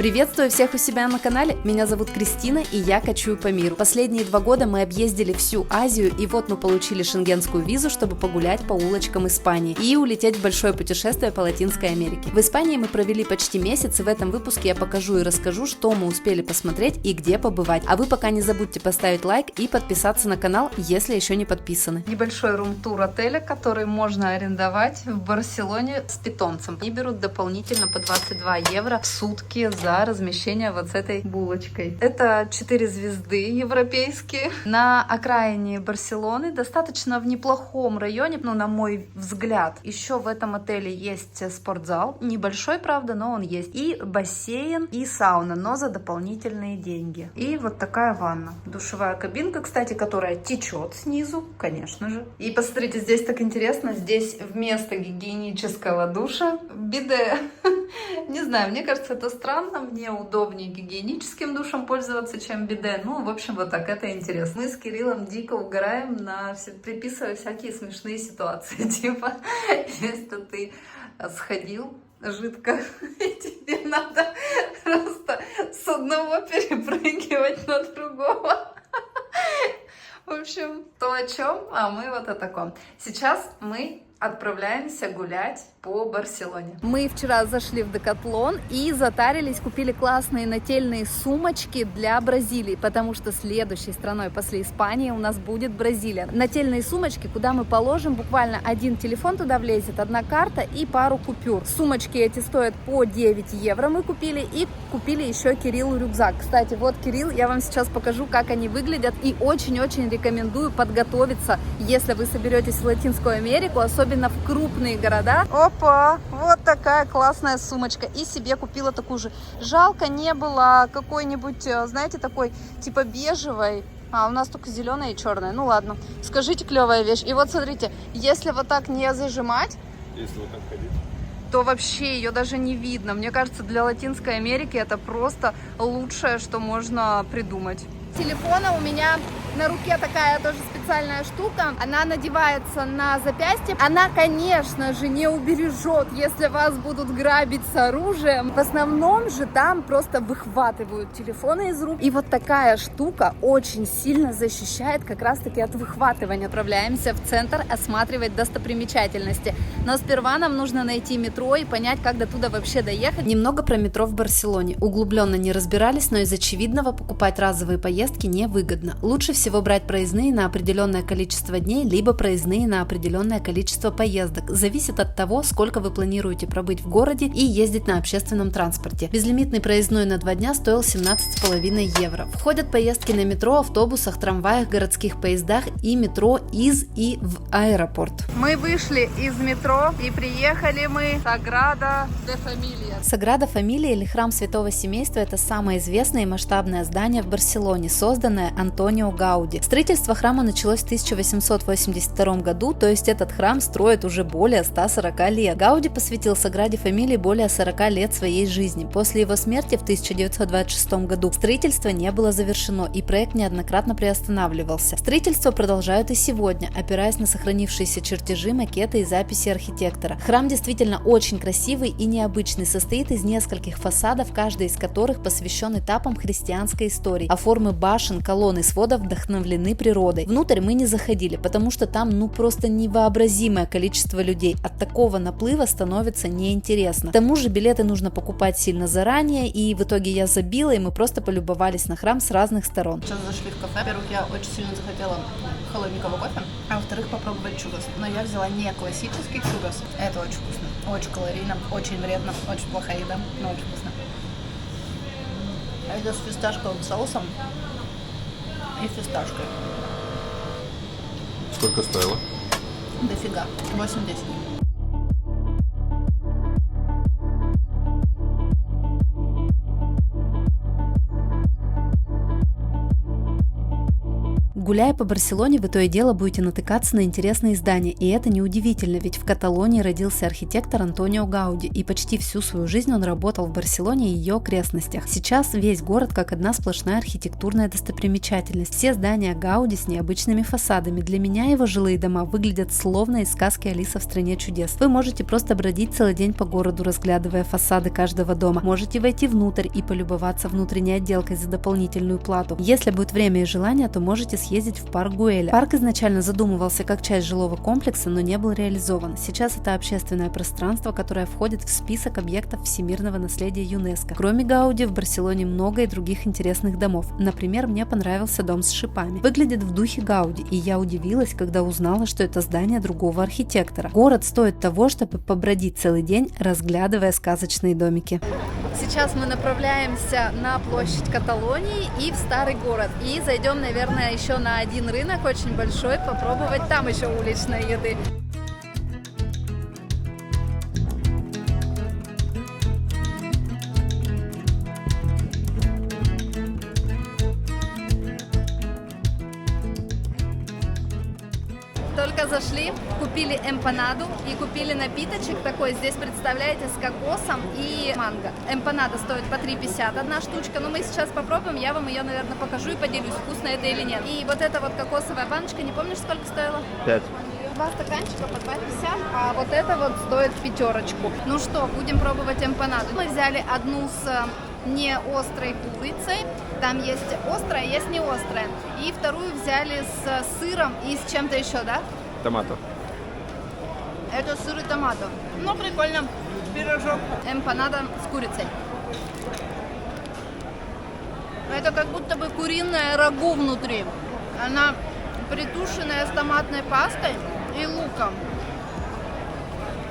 Приветствую всех у себя на канале, меня зовут Кристина и я кочую по миру. Последние 2 года мы объездили всю Азию и вот мы получили шенгенскую визу, чтобы погулять по улочкам Испании и улететь в большое путешествие по Латинской Америке. В Испании мы провели почти месяц и в этом выпуске я покажу и расскажу, что мы успели посмотреть и где побывать. А вы пока не забудьте поставить лайк и подписаться на канал, если еще не подписаны. Небольшой рум-тур отеля, который можно арендовать в Барселоне с питомцем. И берут дополнительно по 22 евро в сутки за размещение вот с этой булочкой. Это 4 звезды европейские. На окраине Барселоны, достаточно в неплохом районе, ну, на мой взгляд. Еще в этом отеле есть спортзал. Небольшой, правда, но он есть. И бассейн, и сауна, но за дополнительные деньги. И вот такая ванна. Душевая кабинка, кстати, которая течет снизу, конечно же. И посмотрите, здесь так интересно. Здесь вместо гигиенического душа биде. Не знаю, мне кажется, это странно. Мне удобнее гигиеническим душем пользоваться, чем биде. Ну, в общем, вот так, это интересно. Мы с Кириллом дико угораем, приписывая всякие смешные ситуации. Типа, если ты сходил жидко, и тебе надо просто с одного перепрыгивать на другого. В общем, то о чем, а мы вот о таком. Сейчас мы отправляемся гулять по Барселоне. Мы вчера зашли в Декатлон и затарились, купили классные нательные сумочки для Бразилии, потому что следующей страной после Испании у нас будет Бразилия. Нательные сумочки, куда мы положим буквально один телефон, туда влезет, одна карта и пару купюр. Сумочки эти стоят по 9 евро мы купили и купили еще Кириллу рюкзак. Кстати, вот Кирилл, я вам сейчас покажу, как они выглядят и очень-очень рекомендую подготовиться, если вы соберетесь в Латинскую Америку, особенно в крупные города. Опа, вот такая классная сумочка. И себе купила такую же. Жалко не было какой-нибудь, знаете, такой типа бежевой. А, у нас только зеленая и черная. Ну ладно. Скажите, клевая вещь. И вот смотрите, если вот так не зажимать, если вот так ходить, то вообще ее даже не видно. Мне кажется, для Латинской Америки это просто лучшее, что можно придумать. Телефона у меня на руке такая тоже специальная штука. Она надевается на запястье. Она, конечно же, не убережет, если вас будут грабить с оружием. В основном же там просто выхватывают телефоны из рук. И вот такая штука очень сильно защищает как раз-таки от выхватывания. Отправляемся в центр осматривать достопримечательности. Но сперва нам нужно найти метро и понять, как до туда вообще доехать. Немного про метро в Барселоне. Углубленно не разбирались, но из очевидного покупать разовые поездки невыгодно. Лучше всего брать проездные на определенное количество дней, либо проездные на определенное количество поездок. Зависит от того, сколько вы планируете пробыть в городе и ездить на общественном транспорте. Безлимитный проездной на 2 дня стоил 17,5 евро. Входят поездки на метро, автобусах, трамваях, городских поездах и метро из и в аэропорт. Мы вышли из метро и приехали мы в Саграда де Фамилия. Саграда Фамилия или храм Святого Семейства — это самое известное и масштабное здание в Барселоне, созданное Антонио Гауди. Строительство храма началось в 1882 году, то есть этот храм строит уже более 140 лет. Гауди посвятил Саграде Фамилии более 40 лет своей жизни. После его смерти в 1926 году строительство не было завершено и проект неоднократно приостанавливался. Строительство продолжают и сегодня, опираясь на сохранившиеся чертежи, макеты и записи архитектора. Храм действительно очень красивый и необычный, состоит из нескольких фасадов, каждый из которых посвящен этапам христианской истории, а формы башен, колонн и сводов вдохновлены природой. Внутрь мы не заходили, потому что там просто невообразимое количество людей. От такого наплыва становится неинтересно. К тому же билеты нужно покупать сильно заранее, и в итоге я забила, и мы просто полюбовались на храм с разных сторон. Сейчас зашли в кафе. Во-первых, я очень сильно захотела холодненького кофе, а во-вторых, попробовать чурос. Но я взяла не классический чурос. Это очень вкусно, очень калорийно, очень вредно, очень плохая еда, но очень вкусно. Это с фисташковым соусом и фисташкой. сколько стоило? Дофига. 8-10. Гуляя по Барселоне, вы то и дело будете натыкаться на интересные здания, и это неудивительно, ведь в Каталонии родился архитектор Антонио Гауди, и почти всю свою жизнь он работал в Барселоне и ее окрестностях. Сейчас весь город как одна сплошная архитектурная достопримечательность. Все здания Гауди с необычными фасадами. Для меня его жилые дома выглядят словно из сказки «Алиса в стране чудес». Вы можете просто бродить целый день по городу, разглядывая фасады каждого дома. Можете войти внутрь и полюбоваться внутренней отделкой за дополнительную плату. Если будет время и желание, то можете съездить в парк Гуэля. Парк изначально задумывался как часть жилого комплекса, но не был реализован. Сейчас это общественное пространство, которое входит в список объектов всемирного наследия ЮНЕСКО. Кроме Гауди, в Барселоне много и других интересных домов. Например, мне понравился дом с шипами. Выглядит в духе Гауди, и я удивилась, когда узнала, что это здание другого архитектора. Город стоит того, чтобы побродить целый день, разглядывая сказочные домики. Сейчас мы направляемся на площадь Каталонии и в старый город. И зайдем, наверное, еще на один рынок очень большой, попробовать там еще уличной еды. Только зашли, купили эмпанаду и купили напиточек такой, здесь, представляете, с кокосом и манго. Эмпанада стоит по 3,50 одна штучка, но мы сейчас попробуем, я вам ее, наверное, покажу и поделюсь, вкусно это или нет. И вот эта вот кокосовая баночка, не помнишь, сколько стоила? 5. 2 стаканчика по 2,50, а вот это вот стоит 5. Ну что, будем пробовать эмпанаду. Мы взяли одну с не острой курицей, там есть острая, есть не острая. И вторую взяли с сыром и с чем-то еще, да? Томато. Это сыр и томато. Ну, прикольно. Пирожок. Эмпанада с курицей. Это как будто бы куриное рагу внутри. Она притушенная с томатной пастой и луком.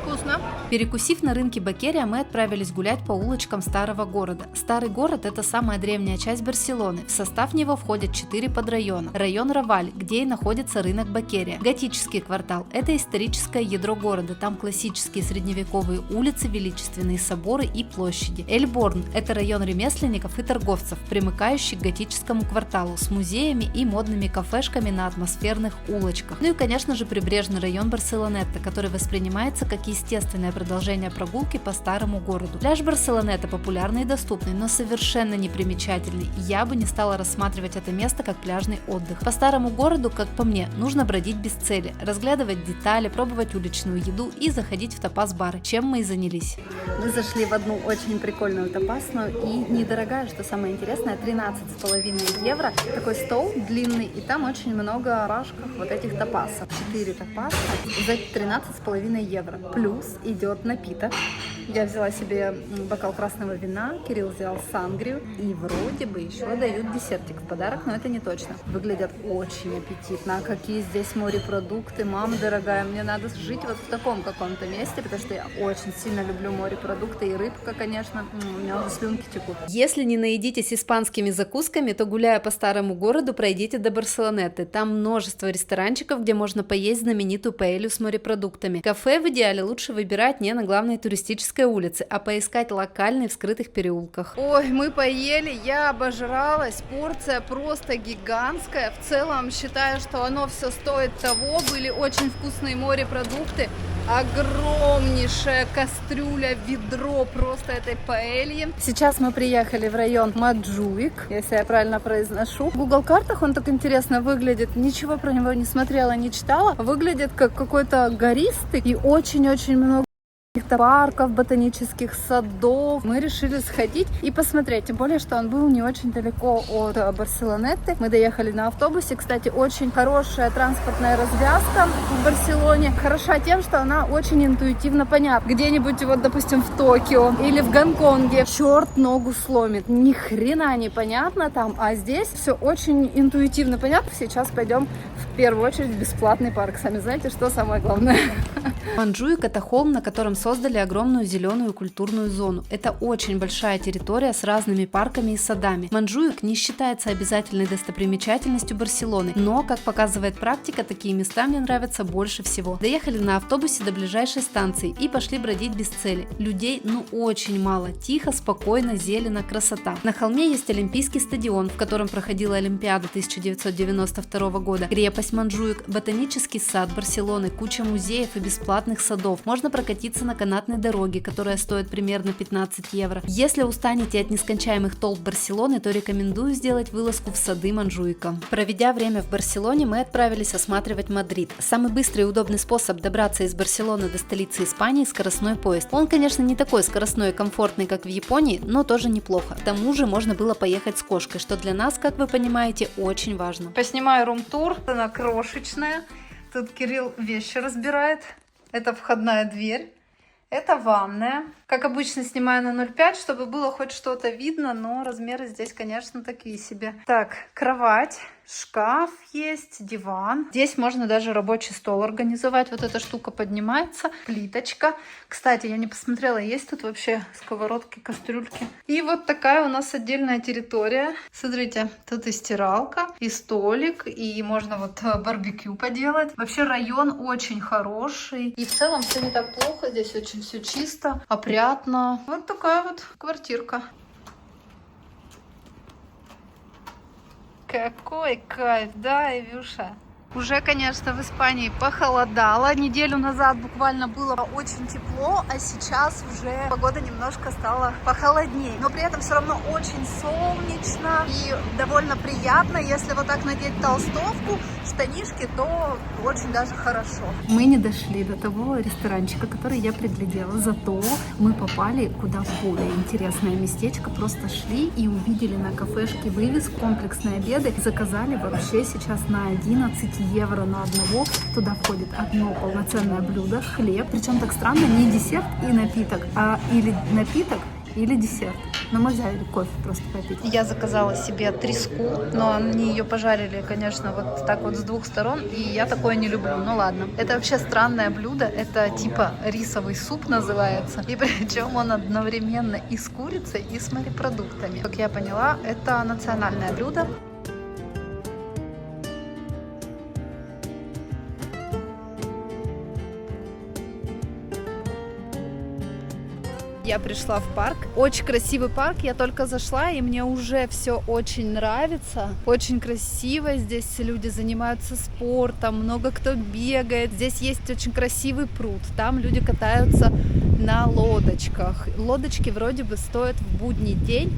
Вкусно. Перекусив на рынке Бакерия, мы отправились гулять по улочкам старого города. Старый город – это самая древняя часть Барселоны. В состав него входят 4 подрайона. Район Раваль, где и находится рынок Бакерия. Готический квартал – это историческое ядро города. Там классические средневековые улицы, величественные соборы и площади. Эльборн – это район ремесленников и торговцев, примыкающий к готическому кварталу с музеями и модными кафешками на атмосферных улочках. Ну и, конечно же, прибрежный район Барселонетта, который воспринимается как естественное продолжение прогулки по старому городу. Пляж Барселонетта популярный и доступный, но совершенно непримечательный. Я бы не стала рассматривать это место как пляжный отдых. По старому городу, как по мне, нужно бродить без цели, разглядывать детали, пробовать уличную еду и заходить в тапас-бары, чем мы и занялись. Мы зашли в одну очень прикольную тапасную и недорогая, что самое интересное, 13,5 евро. Такой стол длинный, и там очень много пашках вот этих тапасов. 4 тапаса за 13,5 евро. Плюс идет напиток. Я взяла себе бокал красного вина, Кирилл взял сангрию, и вроде бы еще дают десертик в подарок, но это не точно. Выглядят очень аппетитно. А какие здесь морепродукты, мама дорогая, мне надо жить вот в таком каком-то месте, потому что я очень сильно люблю морепродукты и рыбка, конечно, у меня уже слюнки текут. Если не наедитесь испанскими закусками, то, гуляя по старому городу, пройдите до Барселонетты. Там множество ресторанчиков, где можно поесть знаменитую паэлью с морепродуктами. Кафе в идеале лучше выбирать не на главной туристической улице, а поискать локальные в скрытых переулках. Ой, мы поели, я обожралась, порция просто гигантская. В целом считаю, что оно все стоит того. Были очень вкусные морепродукты, огромнейшая кастрюля, ведро просто этой паэльи. Сейчас мы приехали в район Маджуик, если я правильно произношу. В Google картах он так интересно выглядит, ничего про него не смотрела, не читала. Выглядит как какой-то гористый и очень-очень много каких-то парков, ботанических садов. Мы решили сходить и посмотреть, тем более, что он был не очень далеко от Барселонетты. Мы доехали на автобусе. Кстати, очень хорошая транспортная развязка в Барселоне. Хороша тем, что она очень интуитивно понятна. Где-нибудь, вот, допустим, в Токио или в Гонконге черт ногу сломит. Ни хрена не понятно там, а здесь все очень интуитивно понятно. Сейчас пойдем в первую очередь в бесплатный парк. Сами знаете, что самое главное. Монджуик — это холм, на котором создали огромную зеленую культурную зону. Это очень большая территория с разными парками и садами. Монджуик не считается обязательной достопримечательностью Барселоны, но, как показывает практика, такие места мне нравятся больше всего. Доехали на автобусе до ближайшей станции и пошли бродить без цели. Людей очень мало, тихо, спокойно, зелено, красота. На холме есть Олимпийский стадион, в котором проходила Олимпиада 1992 года, крепость Монджуик, ботанический сад Барселоны, куча музеев и бесплатных садов. Можно прокатиться на канатной дороге, которая стоит примерно 15 евро. Если устанете от нескончаемых толп Барселоны, то рекомендую сделать вылазку в сады Монджуика. Проведя время в Барселоне, мы отправились осматривать Мадрид. Самый быстрый и удобный способ добраться из Барселоны до столицы Испании — скоростной поезд. Он, конечно, не такой скоростной и комфортный, как в Японии, но тоже неплохо. К тому же можно было поехать с кошкой, что для нас, как вы понимаете, очень важно. Поснимаю рум-тур. Она крошечная. Тут Кирилл вещи разбирает. Это входная дверь, это ванная. Как обычно, снимаю на 0,5, чтобы было хоть что-то видно, но размеры здесь, конечно, такие себе. Так, кровать, шкаф есть, диван. Здесь можно даже рабочий стол организовать. Вот эта штука поднимается, плиточка. Кстати, я не посмотрела, есть тут вообще сковородки, кастрюльки. И вот такая у нас отдельная территория. Смотрите, тут и стиралка, и столик, и можно вот барбекю поделать. Вообще район очень хороший. И в целом все не так плохо. Здесь очень все чисто, опрятно. Вот такая вот квартирка. Какой кайф, да, Эвюша? Уже, конечно, в Испании похолодало. Неделю назад буквально было очень тепло, а сейчас уже погода немножко стала похолоднее. Но при этом все равно очень солнечно и довольно приятно. Если вот так надеть толстовку, штанишки, то очень даже хорошо. Мы не дошли до того ресторанчика, который я приглядела. Зато мы попали куда более интересное местечко. Просто шли и увидели на кафешке вывеску «Комплексные обеды». Заказали вообще сейчас на 11 евро на одного. Туда входит одно полноценное блюдо, хлеб. Причем так странно, не десерт и напиток, а или напиток, или десерт. Но мы взяли кофе просто попить. Я заказала себе треску, но они ее пожарили, конечно, вот так вот с двух сторон, и я такое не люблю. Ну ладно. Это вообще странное блюдо, это типа рисовый суп называется, и причем он одновременно и с курицей, и с морепродуктами. Как я поняла, это национальное блюдо. Я пришла в парк. Очень красивый парк. Я только зашла, и мне уже все очень нравится. Очень красиво. Здесь люди занимаются спортом, много кто бегает. Здесь есть очень красивый пруд. Там люди катаются на лодочках. Лодочки вроде бы стоят в будний день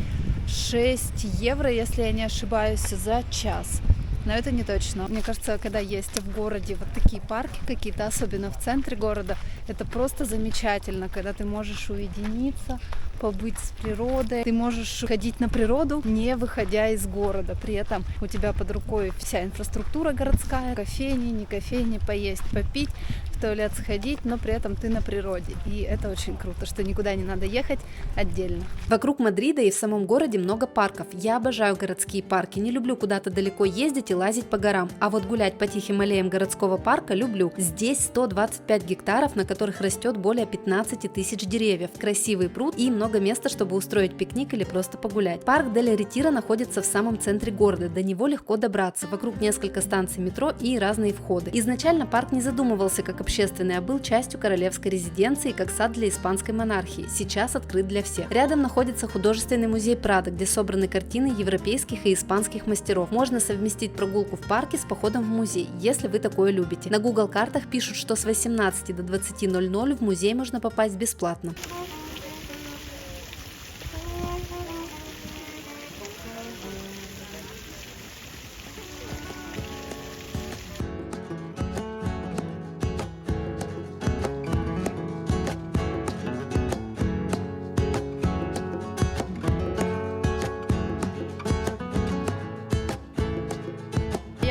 6 евро, если я не ошибаюсь, за час. Но это не точно. Мне кажется, когда есть в городе вот такие парки какие-то, особенно в центре города, это просто замечательно, когда ты можешь уединиться, побыть с природой. Ты можешь ходить на природу, не выходя из города. При этом у тебя под рукой вся инфраструктура городская, кофейни, не кофейни, поесть, попить, в туалет сходить, но при этом ты на природе. И это очень круто, что никуда не надо ехать отдельно. Вокруг Мадрида и в самом городе много парков. Я обожаю городские парки, не люблю куда-то далеко ездить и лазить по горам. А вот гулять по тихим аллеям городского парка люблю. Здесь 125 гектаров, на которых растет более 15 тысяч деревьев, красивый пруд и много места, чтобы устроить пикник или просто погулять. Парк Дель Ретиро находится в самом центре города, до него легко добраться. Вокруг несколько станций метро и разные входы. Изначально парк не задумывался как общественный, а был частью королевской резиденции, как сад для испанской монархии. Сейчас открыт для всех. Рядом находится художественный музей Прадо, где собраны картины европейских и испанских мастеров. Можно совместить прогулку в парке с походом в музей, если вы такое любите. На Google картах пишут, что с 18 до 20:00 в музей можно попасть бесплатно.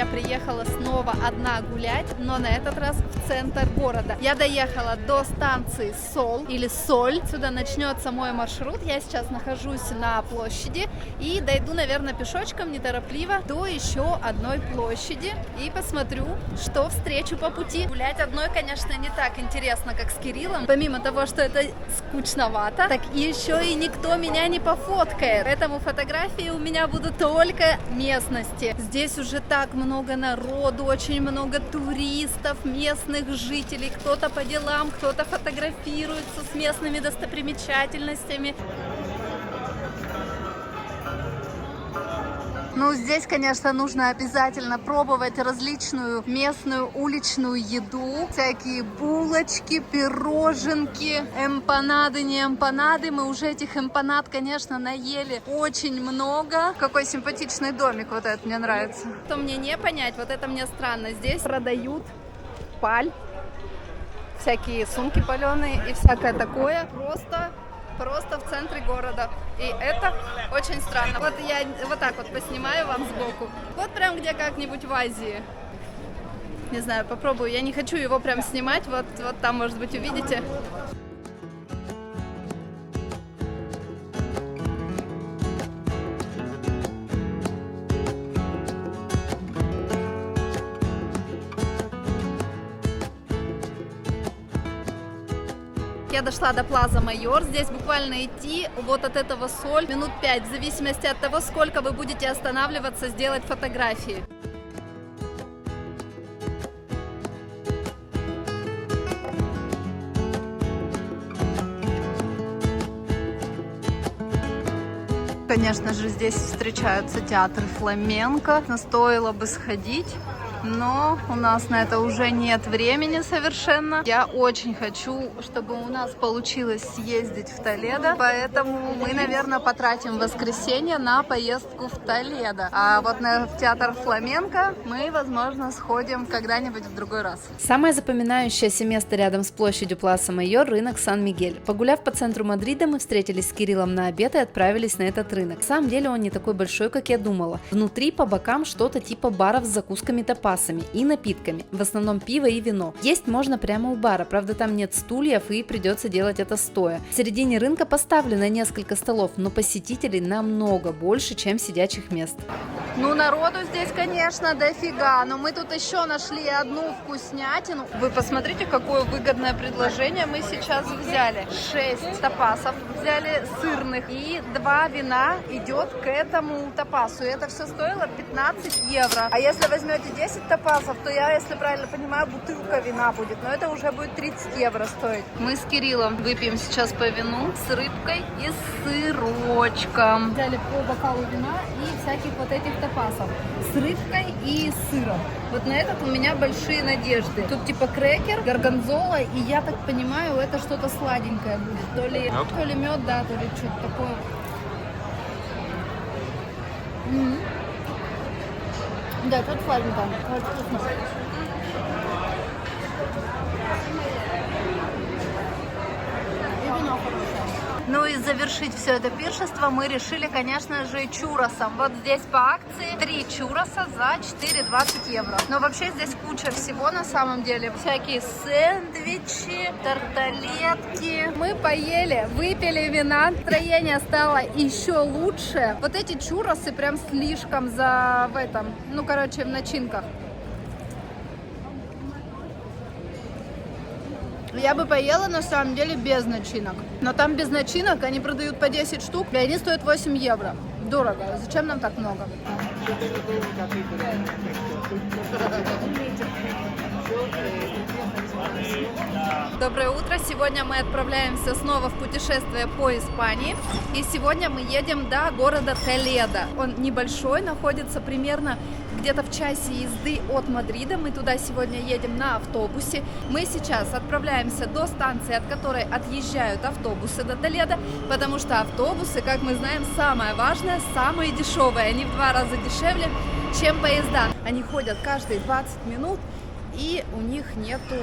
я приехала снова одна гулять, но на этот раз в центр города. Я доехала до станции Сол или Соль. Сюда начнется мой маршрут. Я сейчас нахожусь на площади и дойду, наверное, пешочком неторопливо до еще одной площади и посмотрю, что встречу по пути. Гулять одной, конечно, не так интересно, как с Кириллом. Помимо того, что это скучновато, так еще и никто меня не пофоткает. Поэтому фотографии у меня будут только местности. Здесь уже так много народу, очень много туристов, местных жителей. Кто-то по делам, кто-то фотографируется с местными достопримечательностями. Ну, здесь, конечно, нужно обязательно пробовать различную местную уличную еду. Всякие булочки, пироженки, эмпанады, не эмпанады. Мы уже этих эмпанад, конечно, наели очень много. Какой симпатичный домик, вот этот мне нравится. Что мне не понять, вот это мне странно. Здесь продают паль, всякие сумки паленые и всякое такое. Просто в центре города. И это очень странно. Вот я вот так вот поснимаю вам сбоку. Вот прям где как-нибудь в Азии. Не знаю, попробую. Я не хочу его прям снимать. Вот там, может быть, увидите. Я дошла до Плаза Майор. Здесь буквально идти вот от этого Соль минут 5, в зависимости от того, сколько вы будете останавливаться, сделать фотографии. Конечно же, здесь встречаются театры фламенко. Стоило бы сходить, но у нас на это уже нет времени совершенно. Я очень хочу, чтобы у нас получилось съездить в Толедо, поэтому мы, наверное, потратим воскресенье на поездку в Толедо. А вот на театр фламенко мы, возможно, сходим когда-нибудь в другой раз. Самое запоминающееся место рядом с площадью Пласа Майор – рынок Сан-Мигель. Погуляв по центру Мадрида, мы встретились с Кириллом на обед и отправились на этот рынок. На самом деле он не такой большой, как я думала. Внутри по бокам что-то типа баров с закусками тапасами и напитками, в основном пиво и вино. Есть можно прямо у бара, правда там нет стульев и придется делать это стоя. В середине рынка поставлено несколько столов, но посетителей намного больше, чем сидячих мест. Ну, народу здесь, конечно, дофига, но мы тут еще нашли одну вкуснятину. Вы посмотрите, какое выгодное предложение мы сейчас взяли. 6 тапасов взяли сырных и 2 вина идет к этому тапасу. И это все стоило 15 евро. А если возьмете 10 тапасов, то я, если правильно понимаю, бутылка вина будет. Но это уже будет 30 евро стоить. Мы с Кириллом выпьем сейчас по вину с рыбкой и с сырочком. Взяли по бокалу вина и всяких вот этих тапасов с рыбкой и с сыром. Вот на этот у меня большие надежды. Тут типа крекер, горгонзола, и я так понимаю, это что-то сладенькое будет. То ли мед, да, то ли что-то такое. Да, тут сладенько. Вот вкусно. И вино хорошее. Ну и завершить все это пиршество мы решили, конечно же, чурросом. Вот здесь по акции 3 чурроса за 4,20 евро. Но вообще здесь куча всего на самом деле. Всякие сэндвичи, тарталетки. Мы поели, выпили вина. Настроение стало еще лучше. Вот эти чурросы прям слишком в этом, ну короче, в начинках. Я бы поела, на самом деле, без начинок. Но там без начинок они продают по 10 штук, и они стоят 8 евро. Дорого. Зачем нам так много? Доброе утро! Сегодня мы отправляемся снова в путешествие по Испании. И сегодня мы едем до города Толедо. Он небольшой, находится примерно где-то в часе езды от Мадрида. Мы туда сегодня едем на автобусе. Мы сейчас отправляемся до станции, от которой отъезжают автобусы до Толедо, потому что автобусы, как мы знаем, самое важное, самые дешевые. Они в 2 раза дешевле, чем поезда. Они ходят каждые 20 минут, и у них нету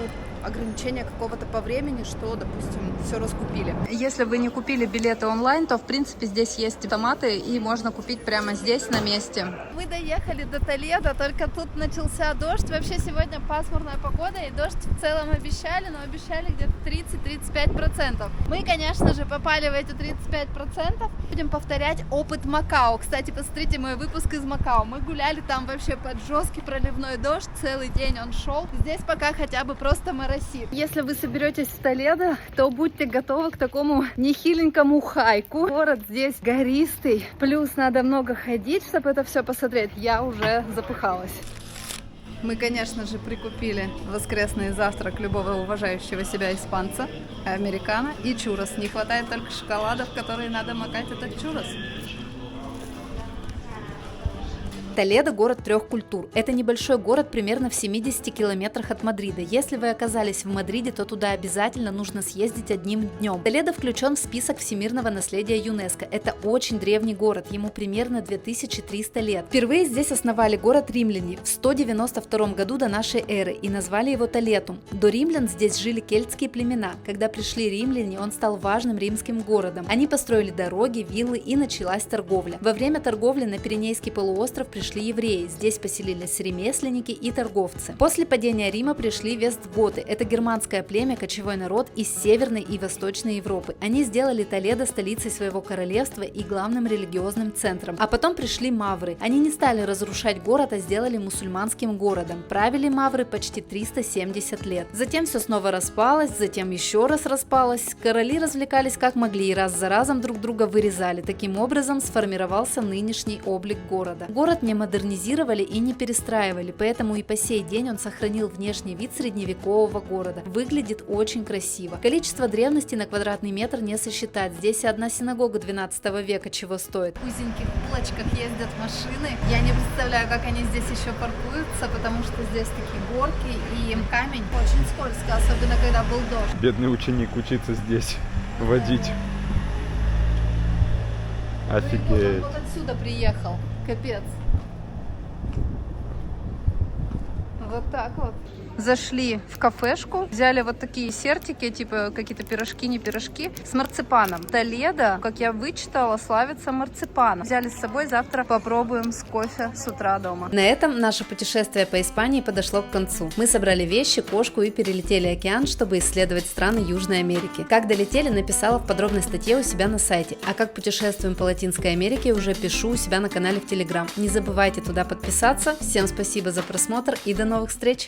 ограничения какого-то по времени, что, допустим, все раскупили. Если вы не купили билеты онлайн, то, в принципе, здесь есть автоматы, и можно купить прямо здесь, на месте. Мы доехали до Толедо, только тут начался дождь. Вообще сегодня пасмурная погода, и дождь в целом обещали, но обещали где-то 30-35%. Мы, конечно же, попали в эти 35%. Будем повторять опыт Макао. Кстати, посмотрите мой выпуск из Макао. Мы гуляли там вообще под жесткий проливной дождь, целый день он шел. Здесь пока хотя бы просто моросит. Если вы соберетесь в Толедо, то будьте готовы к такому нехиленькому хайку. Город здесь гористый, плюс надо много ходить, чтобы это все посмотреть. Я уже запыхалась. Мы, конечно же, прикупили воскресный завтрак любого уважающего себя испанца, американо и чурос. Не хватает только шоколада, в который надо макать этот чурос. Толедо – город 3 культур. Это небольшой город примерно в 70 километрах от Мадрида. Если вы оказались в Мадриде, то туда обязательно нужно съездить одним днем. Толедо включен в список всемирного наследия ЮНЕСКО. Это очень древний город, ему примерно 2300 лет. Впервые здесь основали город римляне в 192 году до нашей эры и назвали его Толетум. До римлян здесь жили кельтские племена. Когда пришли римляне, он стал важным римским городом. Они построили дороги, виллы и началась торговля. Во время торговли на Пиренейский полуостров пришли евреи. Здесь поселились ремесленники и торговцы. После падения Рима пришли вестготы. Это германское племя, кочевой народ из Северной и Восточной Европы. Они сделали Толедо столицей своего королевства и главным религиозным центром. А потом пришли мавры. Они не стали разрушать город, а сделали мусульманским городом. Правили мавры почти 370 лет. Затем все снова распалось, затем еще раз распалось. Короли развлекались как могли и раз за разом друг друга вырезали. Таким образом сформировался нынешний облик города. Город не модернизировали и не перестраивали, поэтому и по сей день он сохранил внешний вид средневекового города. Выглядит очень красиво. Количество древности на квадратный метр не сосчитать. Здесь и одна синагога 12 века чего стоит. В узеньких улочках ездят машины. Я не представляю, как они здесь еще паркуются, потому что здесь такие горки и камень. Очень скользко, особенно когда был дождь. Бедный ученик учится здесь водить. Офигеть. Он вот отсюда приехал. Капец. Вот так вот. Зашли в кафешку, взяли вот такие сертики, типа какие-то пирожки, не пирожки, с марципаном. Толедо, как я вычитала, славится марципаном. Взяли с собой, завтра попробуем с кофе с утра дома. На этом наше путешествие по Испании подошло к концу. Мы собрали вещи, кошку и перелетели океан, чтобы исследовать страны Южной Америки. Как долетели, написала в подробной статье у себя на сайте. А как путешествуем по Латинской Америке, уже пишу у себя на канале в Телеграм. Не забывайте туда подписаться. Всем спасибо за просмотр и до новых встреч!